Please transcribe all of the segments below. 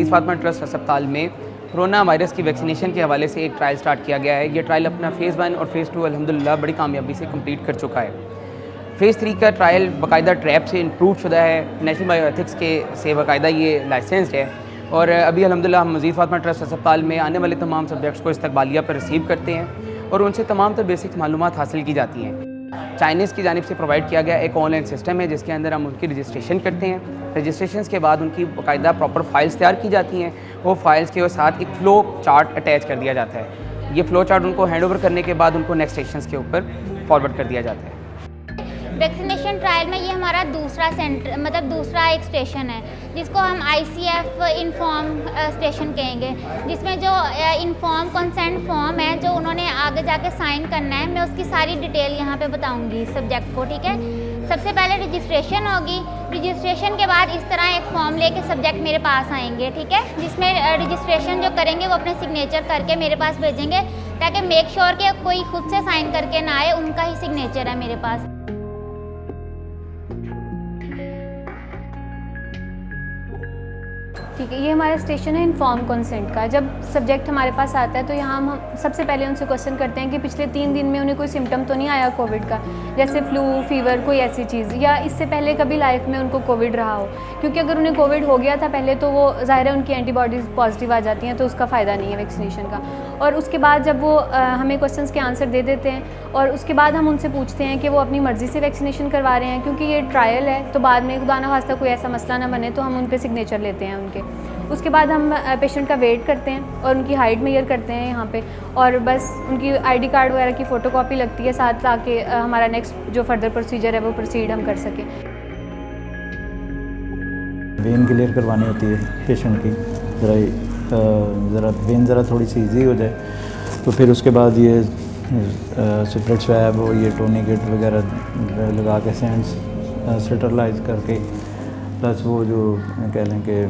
मजीद Fatima trust अस्पताल में corona virus की वैक्सीनेशन के हवाले से एक ट्रायल स्टार्ट किया गया है। ये ट्रायल अपना फ़ेज़ 1 और फ़ेज़ 2 अल्हम्दुलिल्लाह बड़ी कामयाबी से कंप्लीट कर चुका है। फ़ेज़ 3 का ट्रायल बाकायदा ट्रैप से इम्प्रूव शुदा है, नेशनल बायोएथिक्स के से बाकायदा ये लाइसेंस्ड है और अभी अल्हम्दुलिल्लाह हम मजीद फातिमा ट्रस्ट अस्पताल में आने वाले तमाम सब्जेक्ट्स को इस्तकबालिया पर रिसीव करते हैं और उनसे तमाम तर बेसिक मालूमात हासिल की जाती हैं। चाइनीज़ की जानिब से प्रोवाइड किया गया एक ऑनलाइन सिस्टम है जिसके अंदर हम उनकी रजिस्ट्रेशन करते हैं। रजिस्ट्रेशन के बाद उनकी बाकायदा प्रॉपर फाइल्स तैयार की जाती हैं। वो फाइल्स के साथ एक फ़्लो चार्ट अटैच कर दिया जाता है। ये फ़्लो चार्ट उनको हैंड ओवर करने के बाद उनको नेक्स्ट स्टेशन के ऊपर फॉरवर्ड कर दिया जाता है। वैक्सीनेशन ट्रायल में ये हमारा दूसरा सेंटर दूसरा एक स्टेशन है जिसको हम ICF इन्फॉर्म स्टेशन कहेंगे, जिसमें जो इन्फॉर्म कंसेंट फॉर्म है जो उन्होंने आगे जाके साइन करना है, मैं उसकी सारी डिटेल यहाँ पे बताऊँगी सब्जेक्ट को। ठीक है, सबसे पहले रजिस्ट्रेशन होगी। रजिस्ट्रेशन के बाद इस तरह एक फॉर्म लेके सब्जेक्ट मेरे पास आएंगे। ठीक है, जिसमें रजिस्ट्रेशन जो करेंगे वो अपने सिग्नेचर करके मेरे पास भेजेंगे ताकि मेक श्योर कि कोई खुद से साइन करके ना आए, उनका ही सिग्नेचर है मेरे पास। ठीक है, ये हमारा स्टेशन है इन्फॉर्म कंसेंट का। जब सब्जेक्ट हमारे पास आता है तो यहाँ हम सबसे पहले उनसे क्वेश्चन करते हैं कि पिछले 3 दिन में उन्हें कोई सिम्टम तो नहीं आया कोविड का, जैसे फ्लू, फीवर, कोई ऐसी चीज़, या इससे पहले कभी लाइफ में उनको कोविड रहा हो। क्योंकि अगर उन्हें कोविड हो गया था पहले तो वो ज़ाहिर है उनकी एंटीबॉडीज़ पॉजिटिव आ जाती हैं, तो उसका फ़ायदा नहीं है वैक्सीनेशन का। और उसके बाद जब वो हमें क्वेश्चंस के आंसर दे देते हैं और उसके बाद हम उनसे पूछते हैं कि वो अपनी मर्ज़ी से वैक्सीनेशन करवा रहे हैं, क्योंकि ये ट्रायल है तो बाद में खुदा ना खास्ता कोई ऐसा मसला ना बने, तो हम उन पे सिग्नेचर लेते हैं उनके। उसके बाद हम पेशेंट का वेट करते हैं और उनकी हाइट मेजर करते हैं यहाँ पे, और बस उनकी ID कार्ड वगैरह की फ़ोटोकॉपी लगती है साथ, ताकि हमारा नेक्स्ट जो फर्दर प्रोसीजर है वो प्रोसीड हम कर सकें। वेन क्लियर करवानी होती है पेशेंट की, ज़रा वेन थोड़ी सी ईजी हो जाए, तो फिर उसके बाद ये सिपरेट स्वैब और ये टोनिकेट वगैरह लगा के सेंस स्टरलाइज करके, प्लस वो जो कह लें कि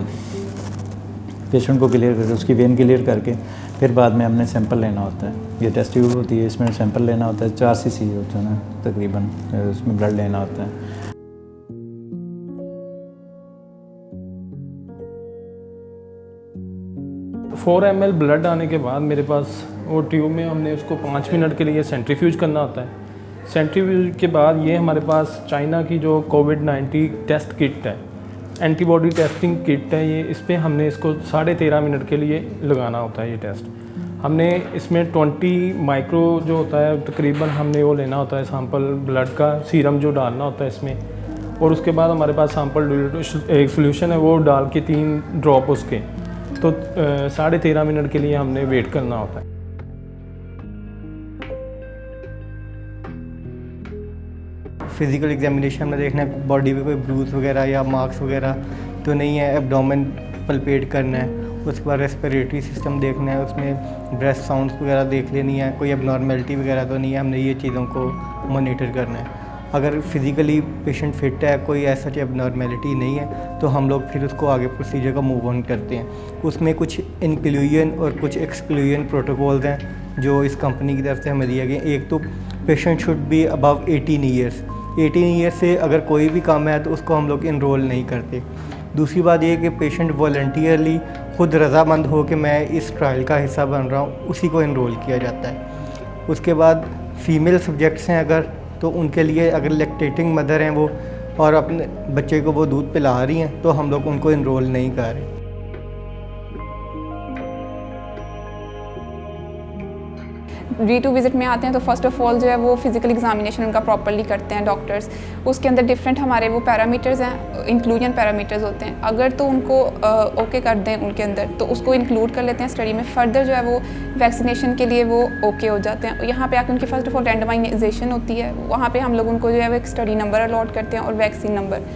पेशेंट को क्लियर करके उसकी वेन क्लियर करके फिर बाद में हमने सैंपल लेना होता है। ये टेस्ट ट्यूब होती है, इसमें सैंपल लेना होता है, 4 cc होता है ना तकरीबन, उसमें ब्लड लेना होता है। 4 ml ब्लड आने के बाद मेरे पास वो ट्यूब में हमने उसको 5 मिनट के लिए सेंट्रीफ्यूज करना होता है। सेंट्रीफ्यूज के बाद ये हमारे पास चाइना की जो कोविड-19 टेस्ट किट है, एंटीबॉडी टेस्टिंग किट है, ये इस पर हमने इसको 13.5 मिनट के लिए लगाना होता है। ये टेस्ट हमने इसमें 20 माइक्रो जो होता है तकरीबन हमने वो लेना होता है सैंपल ब्लड का, सीरम जो डालना होता है इसमें, और उसके बाद हमारे पास सैंपल एक सोल्यूशन है वो डाल के 3 ड्रॉप उसके, तो 13.5 मिनट के लिए हमने वेट करना होता है। फिज़िकल एग्जामिनेशन में देखना है बॉडी पे कोई ब्रूज वगैरह या मार्क्स वगैरह तो नहीं है, एब्डोमेन पल्पेट करना है, उसके बाद रेस्पिरेटरी सिस्टम देखना है, उसमें ब्रेस्ट साउंड्स वगैरह देख लेनी है, कोई एबनॉर्मेलिटी वगैरह तो नहीं है, हमने ये चीज़ों को मॉनिटर करना है। अगर फिज़िकली पेशेंट फिट है, कोई ऐसा एबनॉर्मेलिटी नहीं है, तो हम लोग फिर उसको आगे प्रोसीजर का मूव ऑन करते हैं। उसमें कुछ इंक्लूजन और कुछ एक्सक्लूजन प्रोटोकॉल्स हैं जो इस कंपनी की तरफ से हमें दिए गए। एक तो patient should be above 18 years, 18 year से अगर कोई भी काम है तो उसको हम लोग इनरोल नहीं करते। दूसरी बात ये कि पेशेंट वॉलंटियरली खुद रज़ामंद हो कि मैं इस ट्रायल का हिस्सा बन रहा हूँ, उसी को इनरोल किया जाता है। उसके बाद फ़ीमेल सब्जेक्ट्स हैं अगर, तो उनके लिए अगर लैक्टेटिंग मदर हैं वो और अपने बच्चे को वो दूध पिला रही हैं, तो हम लोग उनको इनरोल नहीं कर रहे। V2 विज़िट में आते हैं तो फर्स्ट ऑफ़ ऑल जो है वो फिज़िकल एग्जामिनेशन उनका प्रॉपर्ली करते हैं डॉक्टर्स। उसके अंदर डिफरेंट हमारे वो पैरामीटर्स हैं, इंक्लूजन पैरामीटर्स होते हैं। अगर तो उनको ओके कर दें उनके अंदर तो उसको इंक्लूड कर लेते हैं स्टडी में, फर्दर जो है वो वैक्सीनेशन के लिए वो ओके हो जाते हैं। यहाँ पे आके उनकी फर्स्ट ऑफ ऑल रैंडमाइजेशन होती है, वहाँ पे हम लोग उनको जो है वो एक स्टडी नंबर अलॉट करते हैं और वैक्सीन नंबर।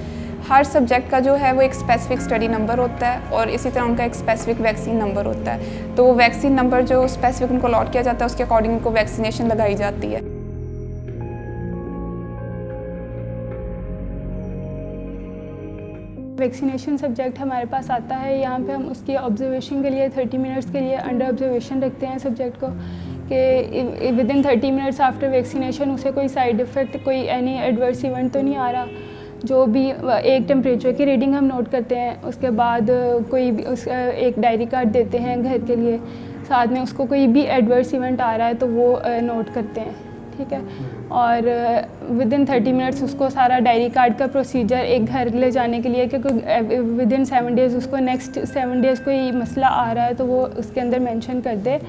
हर सब्जेक्ट का जो है वो एक स्पेसिफिक स्टडी नंबर होता है और इसी तरह उनका एक स्पेसिफिक वैक्सीन नंबर होता है। तो वो वैक्सीन नंबर जो स्पेसिफिक उनको अलॉट किया जाता है उसके अकॉर्डिंग उनको वैक्सीनेशन लगाई जाती है। वैक्सीनेशन सब्जेक्ट हमारे पास आता है, यहाँ पे हम उसकी ऑब्जर्वेशन के लिए 30 मिनट्स के लिए अंडर ऑब्जर्वेशन रखते हैं सब्जेक्ट को कि with in 30 minutes after vaccination उसे कोई साइड इफ़ेक्ट, कोई एनी एडवर्स इवेंट तो नहीं आ रहा। जो भी एक टेम्परेचर की रीडिंग हम नोट करते हैं, उसके बाद कोई भी एक डायरी कार्ड देते हैं घर के लिए, साथ में उसको कोई भी एडवर्स इवेंट आ रहा है तो वो नोट करते हैं, ठीक है। और विद इन 30 मिनट्स उसको सारा डायरी कार्ड का प्रोसीजर एक घर ले जाने के लिए, क्योंकि विद इन 7 डेज़ उसको नेक्स्ट 7 डेज़ कोई मसला आ रहा है तो वो उसके अंदर मेंशन कर दे।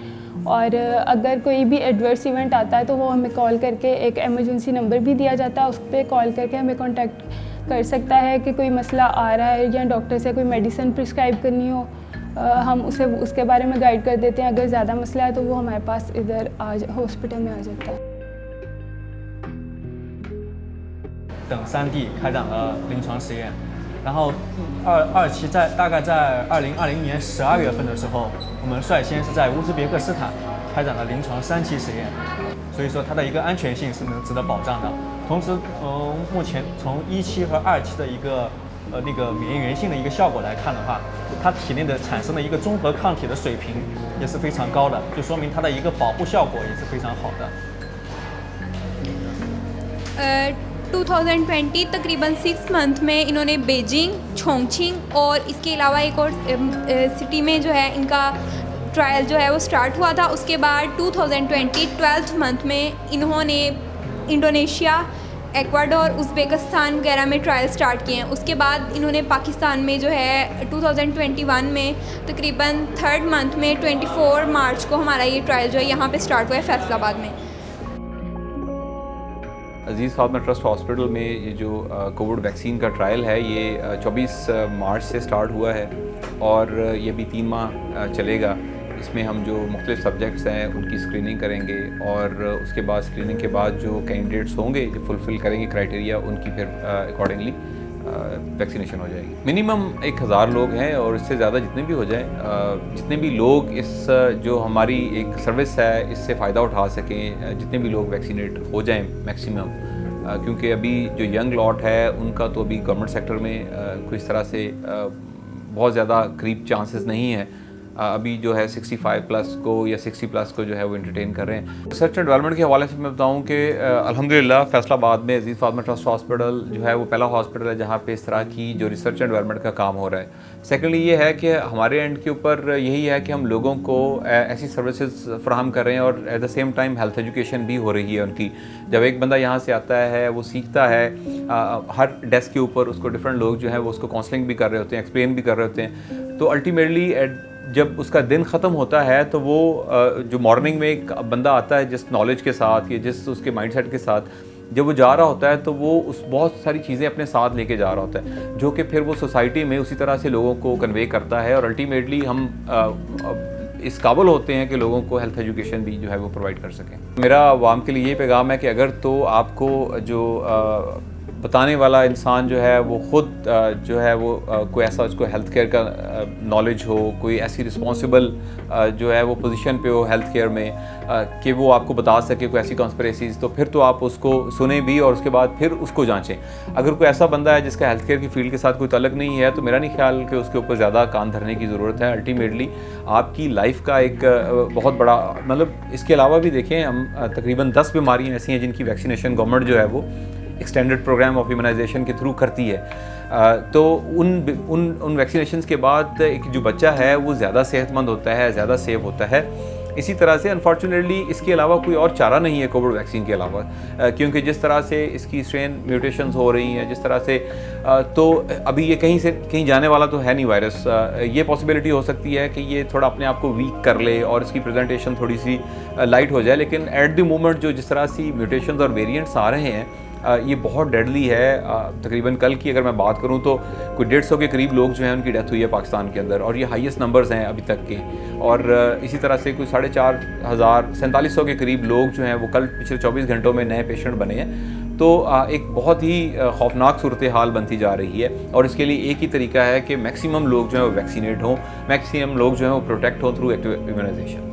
और अगर कोई भी एडवर्स इवेंट आता है तो वो हमें कॉल करके, एक एमरजेंसी नंबर भी दिया जाता है, उस पर कॉल करके हमें कांटेक्ट कर सकता है कि कोई मसला आ रहा है या डॉक्टर से कोई मेडिसिन प्रिस्क्राइब करनी हो, हम उसे उसके बारे में गाइड कर देते हैं। अगर ज़्यादा मसला है तो वो हमारे पास इधर हॉस्पिटल में आ जाता है। 等3地开展了临床实验，然后二期大概在2020年12月份的时候，我们率先是在乌兹别克斯坦开展了临床3期实验，所以说它的一个安全性是能值得保障的。同时，目前从1期和2期的一个那个免疫原性的一个效果来看的话，它体内的产生的一个综合抗体的水平也是非常高的，就说明它的一个保护效果也是非常好的。2020 तकरीबन 6 मंथ में इन्होंने बीजिंग, छोंगछिंग और इसके अलावा एक और सिटी में जो है इनका ट्रायल जो है वो स्टार्ट हुआ था। उसके बाद 2020 12th मंथ में इन्होंने इंडोनेशिया, एक्वाडोर, उज़्बेकिस्तान वगैरह में ट्रायल स्टार्ट किए हैं। उसके बाद इन्होंने पाकिस्तान में जो है 2021 में तकरीबन 3rd मंथ में 24 मार्च को हमारा ये ट्रायल जो है यहाँ पे स्टार्ट हुआ है फैसलाबाद में। अज़ीज़ फ़ातिमा ट्रस्ट हॉस्पिटल में ये जो कोविड वैक्सीन का ट्रायल है ये 24 मार्च से स्टार्ट हुआ है और ये भी 3 माह चलेगा। इसमें हम जो मुख्तलिफ़ सब्जेक्ट्स हैं उनकी स्क्रीनिंग करेंगे और उसके बाद स्क्रीनिंग के बाद जो कैंडिडेट्स होंगे जो फुलफ़िल करेंगे क्राइटेरिया, उनकी फिर अकॉर्डिंगली वैक्सीनेशन हो जाएगी। मिनिमम 1000 लोग हैं और इससे ज़्यादा जितने भी हो जाएं, जितने भी लोग इस जो हमारी एक सर्विस है इससे फ़ायदा उठा सकें, जितने भी लोग वैक्सीनेट हो जाएं मैक्सिमम, क्योंकि अभी जो यंग लॉट है उनका तो अभी गवर्नमेंट सेक्टर में कोई इस तरह से बहुत ज़्यादा करीब चांसेस नहीं है। अभी जो है 65 प्लस को या 60 प्लस को जो है वो एंटरटेन कर रहे हैं। रिसर्च एंड डेवलपमेंट के हवाले से मैं बताऊं कि अल्हम्दुलिल्लाह फैसलाबाद में अज़ीज़ फ़ातिमा ट्रस्ट हॉस्पिटल जो है वो पहला हॉस्पिटल है जहाँ पे इस तरह की जो रिसर्च एंड डेवलपमेंट का काम हो रहा है। सेकेंडली ये है कि हमारे एंड के ऊपर यही है कि हम लोगों को ऐसी सर्विसेज फ्राहम कर रहे हैं और at the same time health education भी हो रही है उनकी। जब एक बंदा यहाँ से आता है वो सीखता है, हर डेस्क के ऊपर उसको डिफरेंट लोग जो हैं वो उसको काउंसलिंग भी कर रहे होते हैं, एक्सप्लेन भी कर रहे होते हैं। तो अल्टीमेटली जब उसका दिन ख़त्म होता है तो वो जो मॉर्निंग में एक बंदा आता है जिस नॉलेज के साथ या जिस उसके माइंडसेट के साथ जब वो जा रहा होता है तो वो उस बहुत सारी चीज़ें अपने साथ लेके जा रहा होता है जो कि फिर वो सोसाइटी में उसी तरह से लोगों को कन्वे करता है और अल्टीमेटली हम इस काबिल होते हैं कि लोगों को हेल्थ एजुकेशन भी जो है वो प्रोवाइड कर सकें। मेरा आवाम के लिए ये पैगाम है कि अगर तो आपको जो बताने वाला इंसान जो है वो ख़ुद जो है वो कोई ऐसा उसको हेल्थ केयर का नॉलेज हो, कोई ऐसी रिस्पॉन्सिबल जो है वो पोजीशन पे हो हेल्थ केयर में कि वो आपको बता सके कोई ऐसी कॉन्स्पिरेसीज़, तो फिर तो आप उसको सुने भी और उसके बाद फिर उसको जांचें। अगर कोई ऐसा बंदा है जिसका हेल्थ केयर की फील्ड के साथ कोई तल्लुक़ नहीं है तो मेरा नहीं ख्याल कि उसके ऊपर ज़्यादा कान धरने की ज़रूरत है। अल्टीमेटली आपकी लाइफ का एक बहुत बड़ा मतलब इसके अलावा भी देखें हम तकरीबन 10 बीमारियाँ ऐसी हैं जिनकी वैक्सीनेशन गवर्नमेंट जो है वो एक्सटेंडेड प्रोग्राम ऑफ इम्यूनाइजेशन के थ्रू करती है। तो उन वैक्सीनेशन के बाद एक जो बच्चा है वो ज़्यादा सेहतमंद होता है, ज़्यादा सेफ होता है। इसी तरह से अनफॉर्चुनेटली इसके अलावा कोई और चारा नहीं है कोविड वैक्सीन के अलावा, क्योंकि जिस तरह से इसकी स्ट्रेन म्यूटेशंस हो रही हैं जिस तरह से, तो अभी ये कहीं से कहीं जाने वाला तो है नहीं वायरस। ये पॉसिबिलिटी हो सकती है कि ये थोड़ा अपने आप को वीक कर ले और इसकी प्रेजेंटेशन थोड़ी सी लाइट हो जाए, लेकिन एट द मोमेंट जो जिस तरह सी म्यूटेशंस और वेरिएंट्स आ रहे हैं ये बहुत डेडली है। तकरीबन कल की अगर मैं बात करूं तो कोई 150 के करीब लोग जो हैं उनकी डेथ हुई है पाकिस्तान के अंदर और ये हाईएस्ट नंबर्स हैं अभी तक के। और इसी तरह से कोई 4500 4700 के करीब लोग जो हैं वो कल पिछले 24 घंटों में नए पेशेंट बने हैं। तो एक बहुत ही खौफनाक सूरत हाल बनती जा रही है और इसके लिए एक ही तरीका है कि मैक्सिमम लोग जो हैं वो वैक्सीनेट हों, मैक्सिमम लोग जो हैं वो प्रोटेक्ट हों थ्रू एक्टिव इम्यूनाइजेशन।